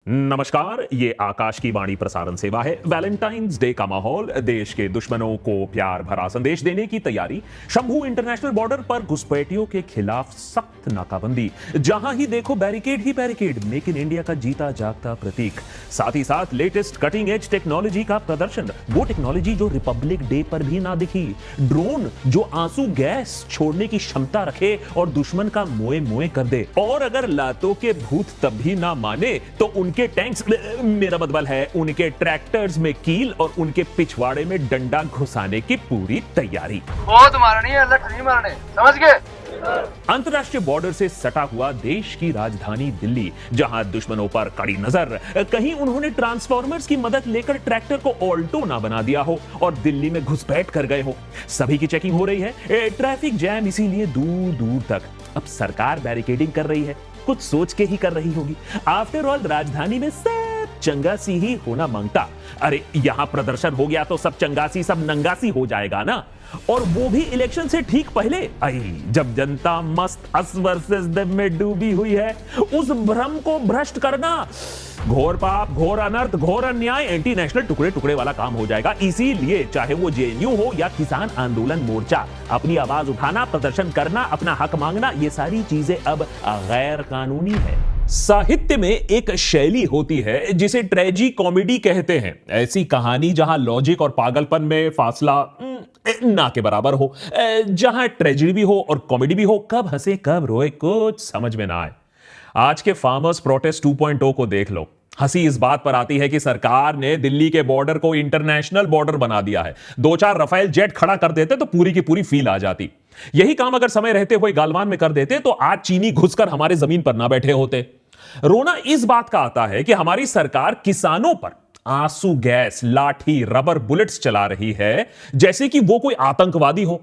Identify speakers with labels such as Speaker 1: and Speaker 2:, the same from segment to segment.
Speaker 1: नमस्कार, ये आकाश की वाणी प्रसारण सेवा है। वैलेंटाइंस डे का माहौल, देश के दुश्मनों को प्यार भरा संदेश देने की तैयारी। शंभू इंटरनेशनल बॉर्डर पर घुसपैठियों के खिलाफ सख्त नाकाबंदी। जहां ही देखो barricade he barricade, make in India का जीता जागता प्रतीक। साथ ही साथ लेटेस्ट कटिंग एज टेक्नोलॉजी का प्रदर्शन, वो टेक्नोलॉजी जो रिपब्लिक डे पर भी ना दिखी। ड्रोन जो आंसू गैस छोड़ने की क्षमता रखे और दुश्मन का मोए मोए कर दे। और अगर लातों के भूत तब भी ना माने तो उनके टैंक्स, मेरा मतलब है उनके ट्रैक्टर्स में कील और उनके पिछवाड़े में डंडा घुसाने की पूरी तैयारी।
Speaker 2: बहुत मारनी है, लठ नहीं मारने, समझ गए?
Speaker 1: अंतरराष्ट्रीय बॉर्डर से सटा हुआ देश की राजधानी दिल्ली, जहां दुश्मनों पर कड़ी नजर। कहीं उन्होंने ट्रांसफॉर्मर्स की मदद लेकर ट्रैक्टर को ऑल्टो ना बना दिया हो और दिल्ली में घुसपैठ कर गए हो। सभी की चेकिंग हो रही है, ट्रैफिक जैम इसीलिए दूर दूर तक। अब सरकार बैरिकेडिंग कर रही है, कुछ सोच के ही कर रही होगी। आफ्टर ऑल राजधानी में सब चंगासी ही होना मांगता। अरे यहां प्रदर्शन हो गया तो सब चंगासी सब नंगासी हो जाएगा ना। और वो भी इलेक्शन से ठीक पहले, जब जनता मस्त अस वर्सेस देम में डूबी हुई है। उस भ्रम को भ्रष्ट करना घोर पाप, घोर अनर्थ, घोर अन्याय, एंटी नेशनल टुकड़े टुकड़े वाला काम हो जाएगा। इसीलिए चाहे वो जेएनयू हो या किसान आंदोलन मोर्चा, अपनी आवाज उठाना, प्रदर्शन करना, अपना हक मांगना, ये सारी चीजें अब गैर कानूनी है। साहित्य में एक शैली होती है जिसे ट्रेजी कॉमेडी कहते हैं। ऐसी कहानी जहां लॉजिक और पागलपन में फासला ना के बराबर हो, जहां ट्रेजेडी भी हो और कॉमेडी भी हो। कब हंसे कब रोए कुछ समझ में ना आए। आज के फार्मर्स प्रोटेस्ट 2.0 को देख लो। हंसी इस बात पर आती है कि सरकार ने दिल्ली के बॉर्डर को इंटरनेशनल बॉर्डर बना दिया है। 2-4 रफेल जेट खड़ा कर देते तो पूरी की पूरी फील आ जाती। यही काम अगर समय रहते हुए गालवान में कर देते तो आज चीनी घुसकर हमारे जमीन पर ना बैठे होते। रोना इस बात का आता है कि हमारी सरकार किसानों पर आंसू गैस, लाठी, रबर बुलेट्स चला रही है जैसे कि वो कोई आतंकवादी हो।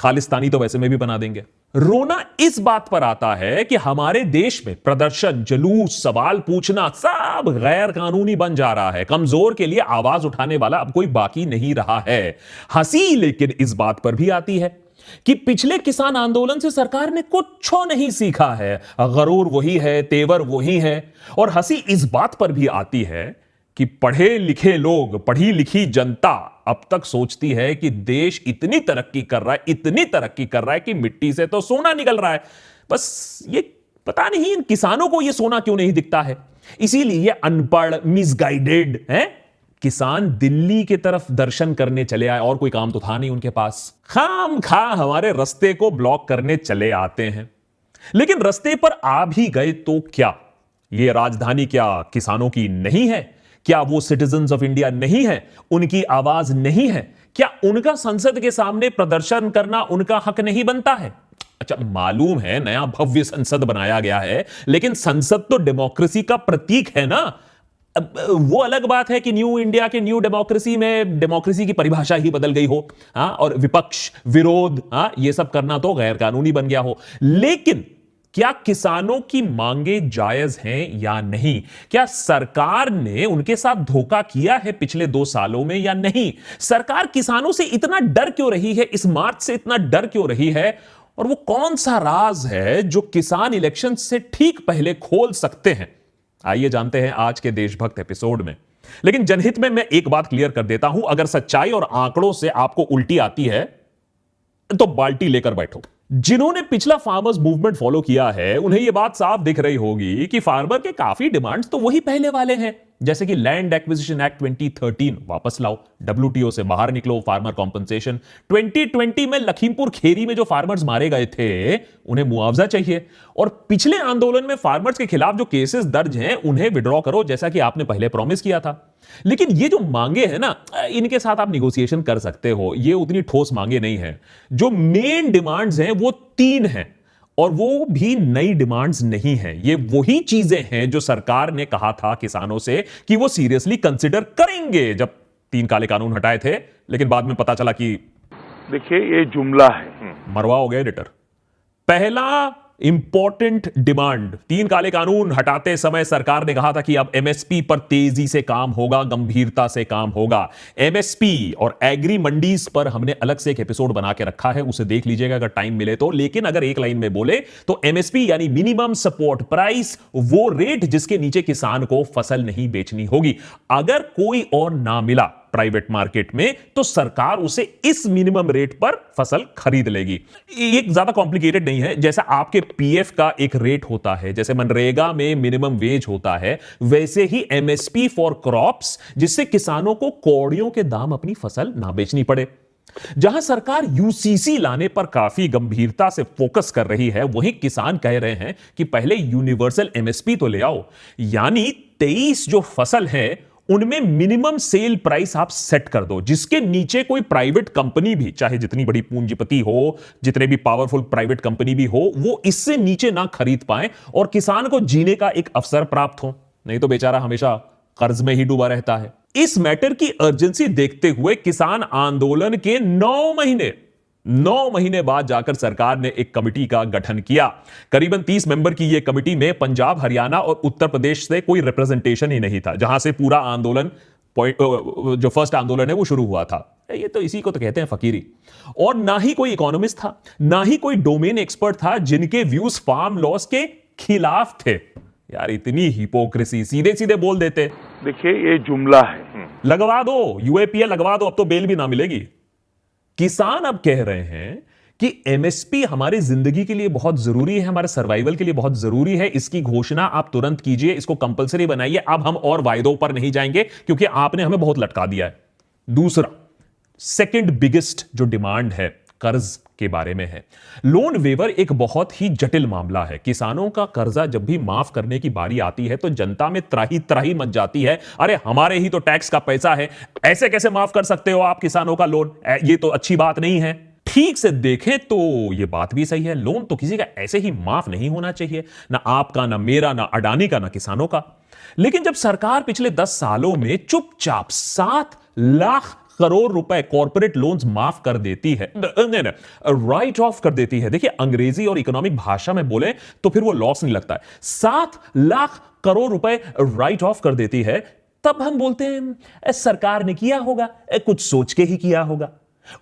Speaker 1: खालिस्तानी तो वैसे में भी बना देंगे। रोना इस बात पर आता है कि हमारे देश में प्रदर्शन, जुलूस, सवाल पूछना सब गैर कानूनी बन जा रहा है। कमजोर के लिए आवाज उठाने वाला अब कोई बाकी नहीं रहा है। हंसी लेकिन इस बात पर भी आती है कि पिछले किसान आंदोलन से सरकार ने कुछ नहीं सीखा है। गरूर वही है, तेवर वही है। और हंसी इस बात पर भी आती है कि पढ़े लिखे लोग, पढ़ी लिखी जनता अब तक सोचती है कि देश इतनी तरक्की कर रहा है, इतनी तरक्की कर रहा है कि मिट्टी से तो सोना निकल रहा है। बस ये पता नहीं इन किसानों को ये सोना क्यों नहीं दिखता है। इसीलिए ये अनपढ़, मिसगाइडेड है किसान दिल्ली की तरफ दर्शन करने चले आए। और कोई काम तो था नहीं उनके पास, खाम खा हमारे रास्ते को ब्लॉक करने चले आते हैं। लेकिन रास्ते पर आ भी गए तो क्या ये राजधानी क्या किसानों की नहीं है? क्या वो सिटीजन्स ऑफ इंडिया नहीं है? उनकी आवाज नहीं है? क्या उनका संसद के सामने प्रदर्शन करना उनका हक नहीं बनता है? अच्छा, मालूम है नया भव्य संसद बनाया गया है, लेकिन संसद तो डेमोक्रेसी का प्रतीक है ना। वो अलग बात है कि न्यू इंडिया के न्यू डेमोक्रेसी में डेमोक्रेसी की परिभाषा ही बदल गई हो, और विपक्ष, विरोध, ये सब करना तो गैर कानूनी बन गया हो। लेकिन क्या किसानों की मांगे जायज हैं या नहीं? क्या सरकार ने उनके साथ धोखा किया है पिछले 2 सालों में या नहीं? सरकार किसानों से इतना डर क्यों रही है? इस मार्च से इतना डर क्यों रही है? और वो कौन सा राज है जो किसान इलेक्शन से ठीक पहले खोल सकते हैं? आइए जानते हैं आज के देशभक्त एपिसोड में। लेकिन जनहित में मैं एक बात क्लियर कर देता हूं, अगर सच्चाई और आंकड़ों से आपको उल्टी आती है तो बाल्टी लेकर बैठो। जिन्होंने पिछला फार्मर्स मूवमेंट फॉलो किया है उन्हें यह बात साफ दिख रही होगी कि फार्मर के काफी डिमांड्स तो वही पहले वाले हैं, जैसे कि लैंड एक्विजिशन एक्ट 2013 वापस लाओ, डब्ल्यूटीओ से बाहर निकलो, फार्मर कॉम्पनसेशन। 2020 में लखीमपुर खेरी में जो फार्मर्स मारे गए थे उन्हें मुआवजा चाहिए। और पिछले आंदोलन में फार्मर्स के खिलाफ जो केसेस दर्ज हैं उन्हें विड्रॉ करो, जैसा कि आपने पहले प्रॉमिस किया था। लेकिन ये जो मांगे हैं ना, इनके साथ आप निगोशिएशन कर सकते हो, ये उतनी ठोस मांगे नहीं है। जो मेन डिमांड्स हैं वो 3 हैं और वो भी नई डिमांड्स नहीं हैं। ये वही चीजें हैं जो सरकार ने कहा था किसानों से कि वो सीरियसली कंसिडर करेंगे जब 3 काले कानून हटाए थे। लेकिन बाद में पता चला कि
Speaker 3: देखिए ये जुमला है।
Speaker 1: मरवा हो गए एडिटर। पहला इंपॉर्टेंट डिमांड। 3 काले कानून हटाते समय सरकार ने कहा था कि अब एमएसपी पर तेजी से काम होगा, गंभीरता से काम होगा। एमएसपी और एग्री मंडीज पर हमने अलग से एक एपिसोड बना के रखा है, उसे देख लीजिएगा अगर टाइम मिले तो। लेकिन अगर एक लाइन में बोले तो एमएसपी यानी मिनिमम सपोर्ट प्राइस, वो रेट जिसके नीचे किसान को फसल नहीं बेचनी होगी। अगर कोई और ना मिला प्राइवेट मार्केट में तो सरकार उसे इस मिनिमम रेट पर फसल खरीद लेगी। ये ज्यादा कॉम्प्लिकेटेड नहीं है। जैसा आपके पीएफ का एक रेट होता है, जैसे मनरेगा में मिनिमम वेज होता है, वैसे ही एमएसपी फॉर क्रॉप्स, जिससे किसानों को कौड़ियों के दाम अपनी फसल ना बेचनी पड़े। जहां सरकार यूसीसी लाने पर काफी गंभीरता से फोकस कर रही है, वहीं किसान कह रहे हैं कि पहले यूनिवर्सल एमएसपी तो ले आओ, यानी 23 जो फसल है उनमें मिनिमम सेल प्राइस आप सेट कर दो, जिसके नीचे कोई प्राइवेट कंपनी भी, चाहे जितनी बड़ी पूंजीपति हो, जितने भी पावरफुल प्राइवेट कंपनी भी हो, वो इससे नीचे ना खरीद पाए और किसान को जीने का एक अवसर प्राप्त हो। नहीं तो बेचारा हमेशा कर्ज में ही डूबा रहता है। इस मैटर की अर्जेंसी देखते हुए किसान आंदोलन के 9 महीने बाद जाकर सरकार ने एक कमेटी का गठन किया। करीबन 30 मेंबर की यह कमेटी में पंजाब, हरियाणा और उत्तर प्रदेश से कोई रिप्रेजेंटेशन ही नहीं था, जहां से पूरा आंदोलन, जो फर्स्ट आंदोलन है वो शुरू हुआ था। ये तो इसी को तो कहते हैं फकीरी। और ना ही कोई इकोनॉमिस्ट था, ना ही कोई डोमेन एक्सपर्ट था जिनके व्यूज फार्म लॉस के खिलाफ थे। यार इतनी हिपोक्रेसी, सीधे सीधे बोल देते।
Speaker 3: देखिए ये जुमला है,
Speaker 1: लगवा दो यूएपीए, लगवा दो, अब तो बेल भी ना मिलेगी। किसान अब कह रहे हैं कि एमएसपी हमारी जिंदगी के लिए बहुत जरूरी है, हमारे सर्वाइवल के लिए बहुत जरूरी है, इसकी घोषणा आप तुरंत कीजिए, इसको कंपलसरी बनाइए। अब हम और वायदों पर नहीं जाएंगे क्योंकि आपने हमें बहुत लटका दिया है। दूसरा, सेकंड बिगेस्ट जो डिमांड है कर्ज के बारे में है। लोन वेवर एक बहुत ही जटिल मामला है। किसानों का कर्जा जब भी माफ करने की बारी आती है तो जनता में त्राही त्राही मच जाती है। अरे हमारे ही तो टैक्स का पैसा है, ऐसे कैसे माफ कर सकते हो आप किसानों का लोन, ये तो अच्छी बात नहीं है। ठीक से देखें तो यह बात भी सही है, लोन तो किसी का ऐसे ही माफ नहीं होना चाहिए, ना आपका, ना मेरा, ना अडानी का, ना किसानों का। लेकिन जब सरकार पिछले 10 सालों में चुपचाप 7 लाख करोड़ रुपए कॉर्पोरेट लोन्स माफ कर देती है, राइट ऑफ कर देती है। देखिए अंग्रेजी और इकोनॉमिक भाषा में बोले तो फिर वो लॉस नहीं लगता है। 7 लाख करोड़ रुपए राइट ऑफ कर देती है, तब हम बोलते हैं सरकार ने किया होगा, कुछ सोच के ही किया होगा।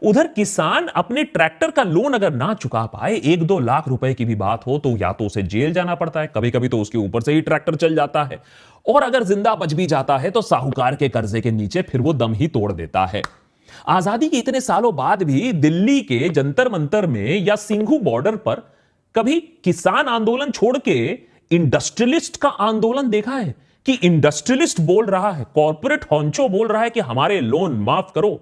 Speaker 1: उधर किसान अपने ट्रैक्टर का लोन अगर ना चुका पाए, 1-2 लाख रुपए की भी बात हो, तो या तो उसे जेल जाना पड़ता है, कभी कभी तो उसके ऊपर से ही ट्रैक्टर चल जाता है, और अगर जिंदा बच भी जाता है तो साहूकार के कर्जे के नीचे फिर वो दम ही तोड़ देता है। आजादी के इतने सालों बाद भी दिल्ली के जंतर मंतर में या सिंघू बॉर्डर पर कभी किसान आंदोलन छोड़ के इंडस्ट्रियलिस्ट का आंदोलन देखा है? कि इंडस्ट्रियलिस्ट बोल रहा है, कॉर्पोरेट हॉन्चो बोल रहा है कि हमारे लोन माफ करो।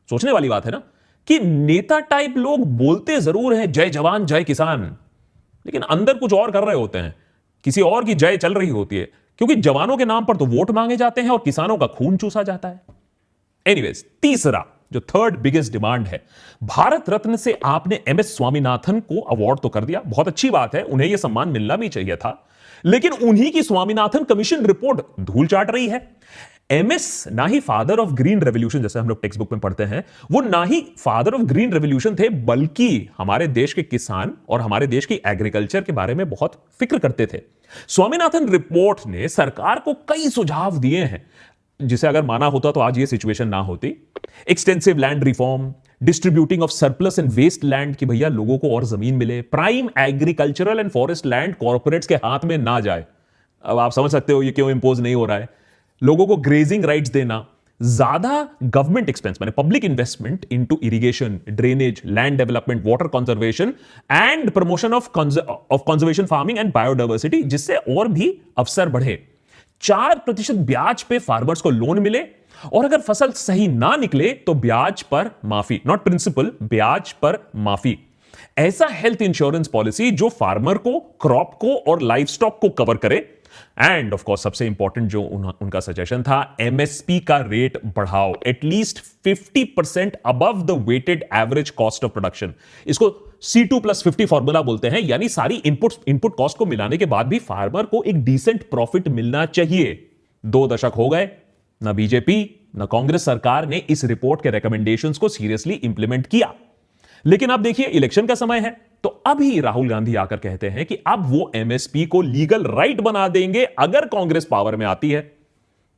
Speaker 1: सोचने वाली बात है ना कि नेता टाइप लोग बोलते जरूर हैं जय जवान जय किसान, लेकिन अंदर कुछ और कर रहे होते हैं, किसी और की जय चल रही होती है, क्योंकि जवानों के नाम पर तो वोट मांगे जाते हैं और किसानों का खून चूसा जाता है। एनीवेज, तीसरा जो थर्ड बिगेस्ट डिमांड है, भारत रत्न से आपने एमएस स्वामीनाथन को अवार्ड तो कर दिया, बहुत अच्छी बात है, उन्हें यह सम्मान मिलना भी चाहिए था, लेकिन उन्हीं की स्वामीनाथन कमीशन रिपोर्ट धूल चाट रही है। एमएस ना ही फादर ऑफ ग्रीन रेवोल्यूशन, जैसे हम लोग टेक्स्ट बुक में पढ़ते हैं, वो ना ही फादर ऑफ ग्रीन रेवोल्यूशन थे, बल्कि हमारे देश के किसान और हमारे देश की एग्रीकल्चर के बारे में बहुत फिक्र करते थे। स्वामीनाथन रिपोर्ट ने सरकार को कई सुझाव दिए हैं, जिसे अगर माना होता तो आज ये सिचुएशन ना होती। Extensive land reform, distributing of surplus and waste land, कि भैया लोगों को और जमीन मिले, prime agricultural and forest land corporates के हाथ में ना जाए। अब आप समझ सकते हो ये क्यों इंपोज नहीं हो रहा है। लोगों को ग्रेजिंग राइट्स देना, ज्यादा गवर्नमेंट एक्सपेंस माने public investment into irrigation, drainage, land development, water conservation and promotion of conservation farming and biodiversity, जिससे और भी अवसर बढ़े। 4% ब्याज पे फार्मर्स को लोन मिले, और अगर फसल सही ना निकले तो ब्याज पर माफी, नॉट प्रिंसिपल, ब्याज पर माफी। ऐसा हेल्थ इंश्योरेंस पॉलिसी जो फार्मर को, क्रॉप को और लाइफ स्टॉक को कवर करे। एंड ऑफ कोर्स सबसे इंपॉर्टेंट जो उनका सजेशन था, एमएसपी का रेट बढ़ाओ, at least 50% above the weighted average cost of production. इसको C2+50 फॉर्मूला बोलते हैं, यानी सारी इनपुट कॉस्ट को मिलाने के बाद भी फार्मर को एक डिसेंट प्रॉफिट मिलना चाहिए। 2 दशक हो गए, ना बीजेपी ना कांग्रेस सरकार ने इस रिपोर्ट के रिकमेंडेशंस को सीरियसली इंप्लीमेंट किया। लेकिन अब देखिए इलेक्शन का समय है, तो अभी राहुल गांधी आकर कहते हैं कि अब वो एमएसपी को लीगल राइट बना देंगे अगर कांग्रेस पावर में आती है।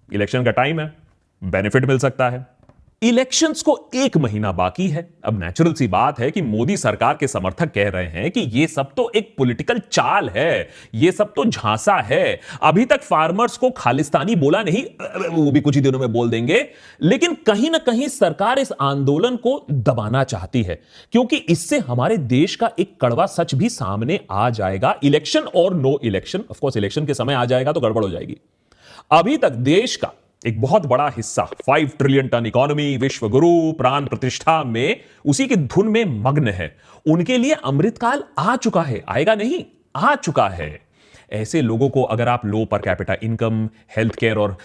Speaker 1: इलेक्शन का टाइम है, बेनिफिट मिल सकता है। इलेक्शंस को 1 महीना बाकी है। अब नेचुरल सी बात है कि मोदी सरकार के समर्थक कह रहे हैं कि यह सब तो एक पॉलिटिकल चाल है, यह सब तो झांसा है। अभी तक फार्मर्स को खालिस्तानी बोला नहीं, वो भी कुछ ही दिनों में बोल देंगे। लेकिन कहीं ना कहीं सरकार इस आंदोलन को दबाना चाहती है, क्योंकि इससे हमारे देश का एक कड़वा सच भी सामने आ जाएगा। इलेक्शन और no election, of course election के समय आ जाएगा तो गड़बड़ हो जाएगी। अभी तक देश का एक बहुत बड़ा हिस्सा 5 ट्रिलियन टन इकोनॉमी, विश्व गुरु, प्राण प्रतिष्ठा में उसी की धुन में मग्न है। उनके लिए अमृतकाल आ चुका है, आएगा नहीं, आ चुका है। ऐसे लोगों को अगर आप लो पर कैपिटा इनकम, हेल्थ केयर और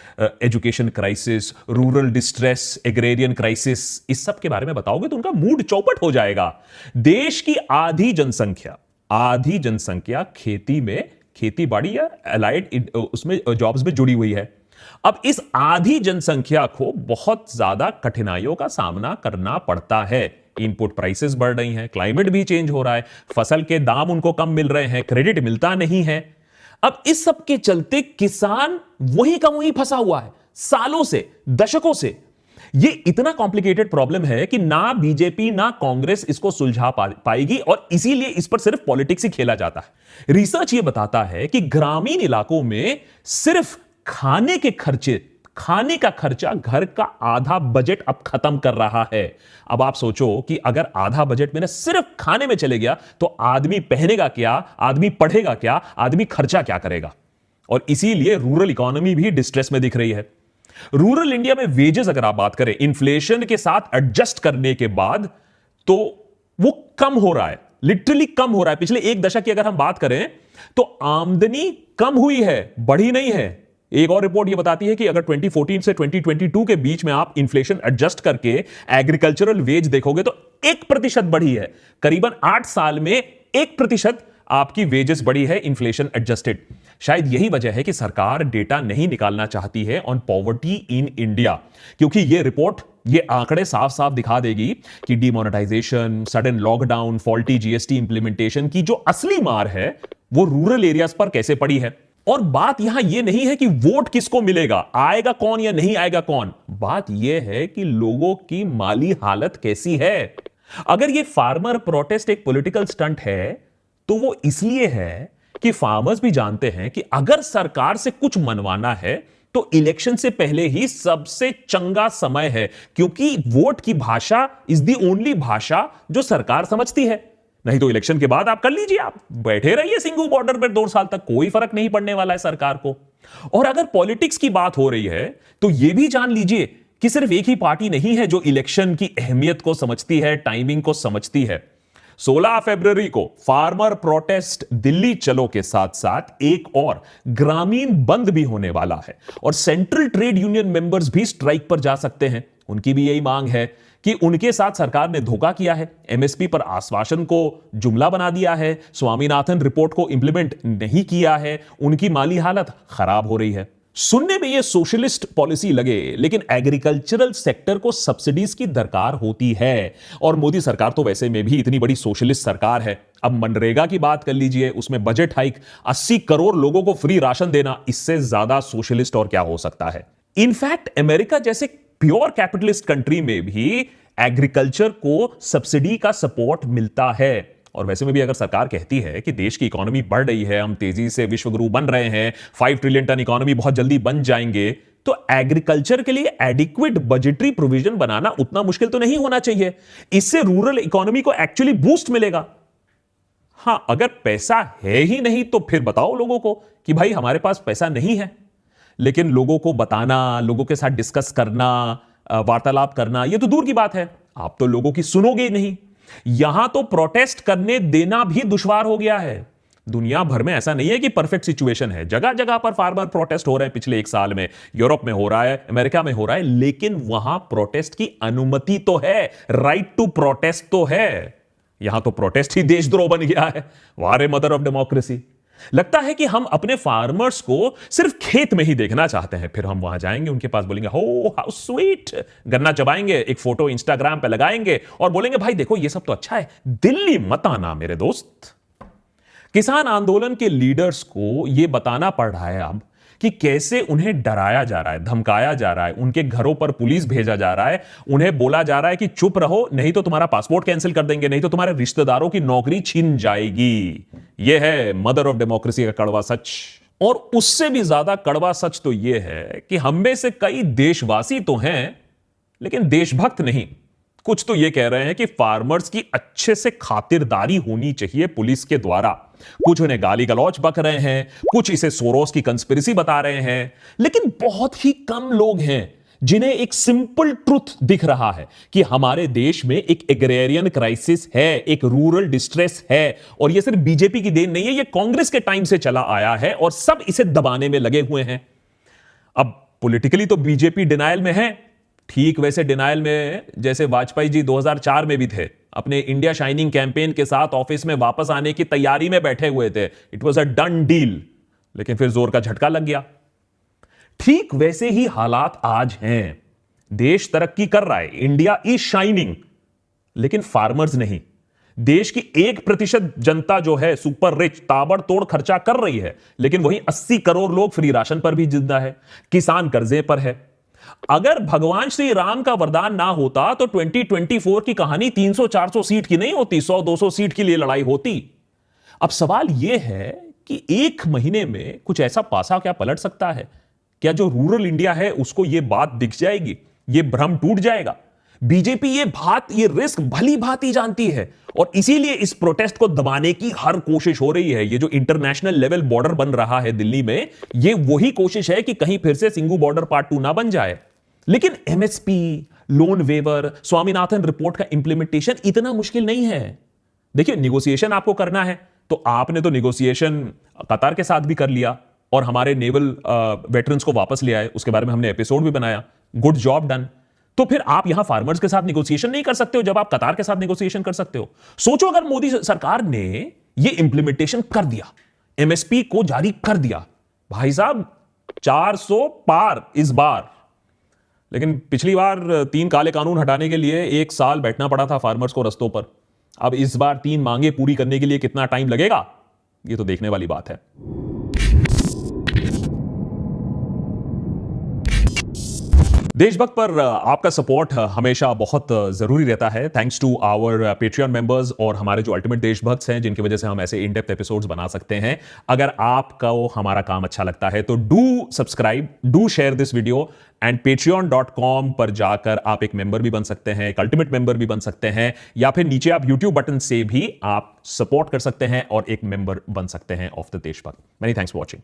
Speaker 1: education crisis, rural distress, agrarian crisis, इस सब के बारे में बताओगे तो उनका मूड चौपट हो जाएगा। देश की आधी जनसंख्या खेती में, खेती बाड़ी या अलाइड उसमें जॉब्स में जुड़ी हुई है। अब इस आधी जनसंख्या को बहुत ज्यादा कठिनाइयों का सामना करना पड़ता है। इनपुट प्राइसेस बढ़ रही हैं, क्लाइमेट भी चेंज हो रहा है, फसल के दाम उनको कम मिल रहे हैं, क्रेडिट मिलता नहीं है। अब इस सब के चलते किसान वही का वही फंसा हुआ है, सालों से, दशकों से। यह इतना कॉम्प्लिकेटेड प्रॉब्लम है कि ना बीजेपी ना कांग्रेस इसको सुलझा पाएगी, और इसीलिए इस पर सिर्फ पॉलिटिक्स ही खेला जाता है। रिसर्च यह बताता है कि ग्रामीण इलाकों में सिर्फ खाने का खर्चा घर का आधा बजट अब खत्म कर रहा है। अब आप सोचो कि अगर आधा बजट में सिर्फ खाने में चले गया तो आदमी पहनेगा क्या, आदमी पढ़ेगा क्या, आदमी खर्चा क्या करेगा। और इसीलिए रूरल इकोनॉमी भी डिस्ट्रेस में दिख रही है। रूरल इंडिया में वेजेस अगर आप बात करें इन्फ्लेशन के साथ एडजस्ट करने के बाद, तो वो कम हो रहा है, लिटरली कम हो रहा है। पिछले 1 दशक की अगर हम बात करें तो आमदनी कम हुई है, बढ़ी नहीं है। एक और रिपोर्ट यह बताती है कि अगर 2014 से 2022 के बीच में आप इन्फ्लेशन एडजस्ट करके एग्रीकल्चरल वेज देखोगे तो 1% बढ़ी है। करीबन 8 साल में 1% आपकी वेजेस बढ़ी है इन्फ्लेशन एडजस्टेड। शायद यही वजह है कि सरकार डेटा नहीं निकालना चाहती है ऑन पॉवर्टी इन इंडिया, क्योंकि यह रिपोर्ट, ये आंकड़े साफ साफ दिखा देगी कि demonetisation, sudden lockdown, faulty GST implementation की जो असली मार है वो रूरल एरियाज पर कैसे पड़ी है। और बात यहां यह नहीं है कि वोट किसको मिलेगा, आएगा कौन या नहीं आएगा कौन। बात यह है कि लोगों की माली हालत कैसी है। अगर यह फार्मर प्रोटेस्ट एक पॉलिटिकल स्टंट है तो वो इसलिए है कि फार्मर्स भी जानते हैं कि अगर सरकार से कुछ मनवाना है तो इलेक्शन से पहले ही सबसे चंगा समय है, क्योंकि वोट की भाषा इज दी ओनली भाषा जो सरकार समझती है। नहीं तो इलेक्शन के बाद आप कर लीजिए, आप बैठे रहिए सिंगू बॉर्डर पर 2 साल तक, कोई फर्क नहीं पड़ने वाला है सरकार को। और अगर पॉलिटिक्स की बात हो रही है तो यह भी जान लीजिए कि सिर्फ एक ही पार्टी नहीं है जो इलेक्शन की अहमियत को समझती है, टाइमिंग को समझती है। 16 फरवरी को फार्मर प्रोटेस्ट दिल्ली चलो के साथ साथ एक और ग्रामीण बंद भी होने वाला है, और सेंट्रल ट्रेड यूनियन मेंबर्स भी स्ट्राइक पर जा सकते हैं। उनकी भी यही मांग है कि उनके साथ सरकार ने धोखा किया है, एमएसपी पर आश्वासन को जुमला बना दिया है, स्वामीनाथन रिपोर्ट को इंप्लीमेंट नहीं किया है, उनकी माली हालत खराब हो रही है। सुनने में यह सोशलिस्ट पॉलिसी लगे, लेकिन एग्रीकल्चरल सेक्टर को सब्सिडीज की दरकार होती है, और मोदी सरकार तो वैसे में भी इतनी बड़ी सोशलिस्ट सरकार है। अब मनरेगा की बात कर लीजिए, उसमें बजट हाइक, 80 करोड़ लोगों को फ्री राशन देना, इससे ज्यादा सोशलिस्ट और क्या हो सकता है। इनफैक्ट अमेरिका जैसे प्योर कैपिटलिस्ट कंट्री में भी एग्रीकल्चर को सब्सिडी का सपोर्ट मिलता है। और वैसे में भी अगर सरकार कहती है कि देश की इकोनॉमी बढ़ रही है, हम तेजी से विश्व गुरु बन रहे हैं, 5 ट्रिलियन टन इकोनॉमी बहुत जल्दी बन जाएंगे, तो एग्रीकल्चर के लिए एडिक्वेट बजटरी प्रोविजन बनाना उतना मुश्किल तो नहीं होना चाहिए। इससे रूरल इकोनॉमी को एक्चुअली बूस्ट मिलेगा। हां, अगर पैसा है ही नहीं तो फिर बताओ लोगों को कि भाई हमारे पास पैसा नहीं है। लेकिन लोगों को बताना, लोगों के साथ डिस्कस करना, वार्तालाप करना, यह तो दूर की बात है, आप तो लोगों की सुनोगे नहीं। यहां तो प्रोटेस्ट करने देना भी दुश्वार हो गया है। दुनिया भर में ऐसा नहीं है कि परफेक्ट सिचुएशन है, जगह जगह पर फार्मर प्रोटेस्ट हो रहे हैं। पिछले 1 साल में यूरोप में हो रहा है, अमेरिका में हो रहा है, लेकिन वहां प्रोटेस्ट की अनुमति तो है, राइट टू प्रोटेस्ट तो है। यहां तो प्रोटेस्ट ही देशद्रोह बन गया है। वारे मदर ऑफ डेमोक्रेसी। लगता है कि हम अपने फार्मर्स को सिर्फ खेत में ही देखना चाहते हैं। फिर हम वहां जाएंगे, उनके पास बोलेंगे हो हाउ स्वीट, गन्ना चबाएंगे, एक फोटो इंस्टाग्राम पे लगाएंगे और बोलेंगे भाई देखो ये सब तो अच्छा है, दिल्ली मत आना मेरे दोस्त। किसान आंदोलन के लीडर्स को यह बताना पड़ रहा है अब कि कैसे उन्हें डराया जा रहा है, धमकाया जा रहा है, उनके घरों पर पुलिस भेजा जा रहा है, उन्हें बोला जा रहा है कि चुप रहो नहीं तो तुम्हारा पासपोर्ट कैंसिल कर देंगे, नहीं तो तुम्हारे रिश्तेदारों की नौकरी छीन जाएगी। यह है मदर ऑफ डेमोक्रेसी का कड़वा सच। और उससे भी ज्यादा कड़वा सच तो यह है कि हम में से कई देशवासी तो हैं लेकिन देशभक्त नहीं। कुछ तो यह कह रहे हैं कि फार्मर्स की अच्छे से खातिरदारी होनी चाहिए पुलिस के द्वारा। कुछ उन्हें गाली गलौज बक रहे हैं, कुछ इसे सोरोस की कंस्पिरेसी बता रहे हैं, लेकिन बहुत ही कम लोग हैं जिन्हें एक सिंपल ट्रुथ दिख रहा है कि हमारे देश में एक एग्रेरियन क्राइसिस है, एक रूरल डिस्ट्रेस है। और यह सिर्फ बीजेपी की देन नहीं है, यह कांग्रेस के टाइम से चला आया है और सब इसे दबाने में लगे हुए हैं। अब पॉलिटिकली तो बीजेपी डिनायल में है, ठीक वैसे डिनायल में जैसे वाजपेयी जी 2004 में भी थे, अपने इंडिया शाइनिंग कैंपेन के साथ ऑफिस में वापस आने की तैयारी में बैठे हुए थे। It was a done deal, लेकिन फिर जोर का झटका लग गया। ठीक वैसे ही हालात आज हैं। देश तरक्की कर रहा है, इंडिया इज शाइनिंग, लेकिन फार्मर्स नहीं। देश की 1% जनता जो है सुपर रिच, ताबड़तोड़ खर्चा कर रही है, लेकिन वही 80 करोड़ लोग फ्री राशन पर भी जिंदा है, किसान कर्जे पर है। अगर भगवान श्री राम का वरदान ना होता तो 2024 की कहानी 300-400 सीट की नहीं होती, 100-200 सीट के लिए लड़ाई होती। अब सवाल यह है कि एक महीने में कुछ ऐसा पासा क्या पलट सकता है? क्या जो रूरल इंडिया है उसको यह बात दिख जाएगी, यह भ्रम टूट जाएगा? बीजेपी ये रिस्क भली भांति जानती है और इसीलिए इस प्रोटेस्ट को दबाने की हर कोशिश हो रही है। ये जो इंटरनेशनल लेवल बॉर्डर बन रहा है दिल्ली में, ये वही कोशिश है कि कहीं फिर से सिंगू बॉर्डर पार्ट 2 ना बन जाए। लेकिन MSP, loan waiver, Swaminathan report का इंप्लीमेंटेशन इतना मुश्किल नहीं है। देखिए, निगोसिएशन आपको करना है तो आपने तो निगोसिएशन कतार के साथ भी कर लिया और हमारे नेवल वेटरन्स को वापस ले आए, उसके बारे में हमने एपिसोड भी बनाया। Good job done. तो फिर आप यहां फार्मर्स के साथ नेगोशिएशन नहीं कर सकते हो जब आप कतार के साथ नेगोशिएशन कर सकते हो? सोचो अगर मोदी सरकार ने यह इंप्लीमेंटेशन कर दिया, एमएसपी को जारी कर दिया, भाई साहब 400 पार इस बार। लेकिन पिछली बार 3 काले कानून हटाने के लिए 1 साल बैठना पड़ा था फार्मर्स को रस्तों पर। अब इस बार 3 मांगे पूरी करने के लिए कितना टाइम लगेगा, यह तो देखने वाली बात है। देशभक्त पर आपका सपोर्ट हमेशा बहुत जरूरी रहता है। Thanks to our Patreon members और हमारे जो अल्टीमेट देशभक्त हैं, जिनकी वजह से हम ऐसे इन डेप्थ एपिसोड्स बना सकते हैं। अगर आपको हमारा काम अच्छा लगता है तो do subscribe, do share this video and patreon.com पर जाकर आप एक मेंबर भी बन सकते हैं, एक अल्टीमेट मेंबर भी बन सकते हैं, या फिर नीचे आप यूट्यूब बटन से भी आप सपोर्ट कर सकते हैं और एक मेंबर बन सकते हैं ऑफ द देशभक्त। Many thanks for watching.